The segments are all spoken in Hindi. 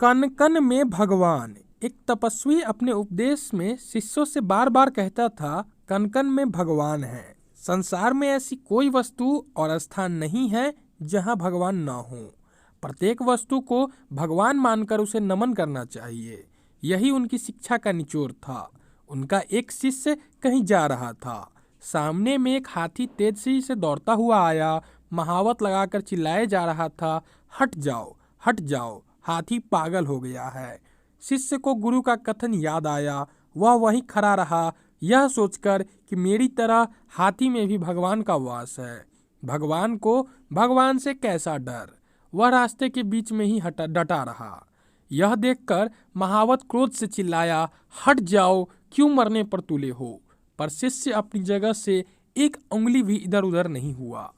कण कण में भगवान। एक तपस्वी अपने उपदेश में शिष्यों से बार बार कहता था, कण कण में भगवान है। संसार में ऐसी कोई वस्तु और स्थान नहीं है जहां भगवान न हो। प्रत्येक वस्तु को भगवान मानकर उसे नमन करना चाहिए। यही उनकी शिक्षा का निचोड़ था। उनका एक शिष्य कहीं जा रहा था। सामने में एक हाथी तेजी से दौड़ता हुआ आया, महावत लगाकर चिल्लाए जा रहा था, हट जाओ, हट जाओ, हाथी पागल हो गया है। शिष्य को गुरु का कथन याद आया। वह वहीं खड़ा रहा, यह सोचकर कि मेरी तरह हाथी में भी भगवान का वास है। भगवान को भगवान से कैसा डर। वह रास्ते के बीच में ही डटा रहा। यह देखकर महावत क्रोध से चिल्लाया, हट जाओ, क्यों मरने पर तुले हो। पर शिष्य अपनी जगह से एक उंगली भी इधर उधर नहीं हुआ।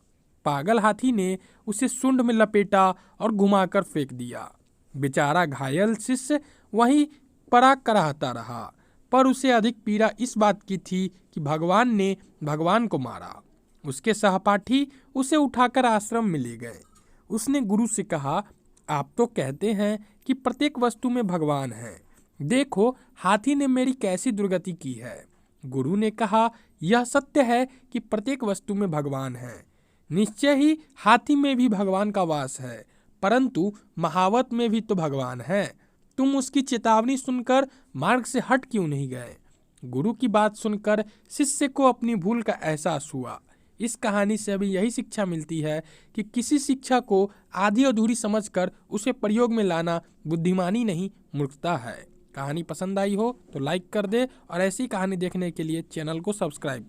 पागल हाथी ने उसे सूंड में लपेटा और घुमाकर फेंक दिया। बेचारा घायल शिष्य वहीं पराग कराहता रहा, पर उसे अधिक पीड़ा इस बात की थी कि भगवान ने भगवान को मारा। उसके सहपाठी उसे उठाकर आश्रम में ले गए। उसने गुरु से कहा, आप तो कहते हैं कि प्रत्येक वस्तु में भगवान है। देखो, हाथी ने मेरी कैसी दुर्गति की है। गुरु ने कहा, यह सत्य है कि प्रत्येक वस्तु में भगवान है। निश्चय ही हाथी में भी भगवान का वास है, परंतु महावत में भी तो भगवान है। तुम उसकी चेतावनी सुनकर मार्ग से हट क्यों नहीं गए। गुरु की बात सुनकर शिष्य को अपनी भूल का एहसास हुआ। इस कहानी से अभी यही शिक्षा मिलती है कि किसी शिक्षा को आधी अधूरी समझकर उसे प्रयोग में लाना बुद्धिमानी नहीं, मूर्खता है। कहानी पसंद आई हो तो लाइक कर दे और ऐसी कहानी देखने के लिए चैनल को सब्सक्राइब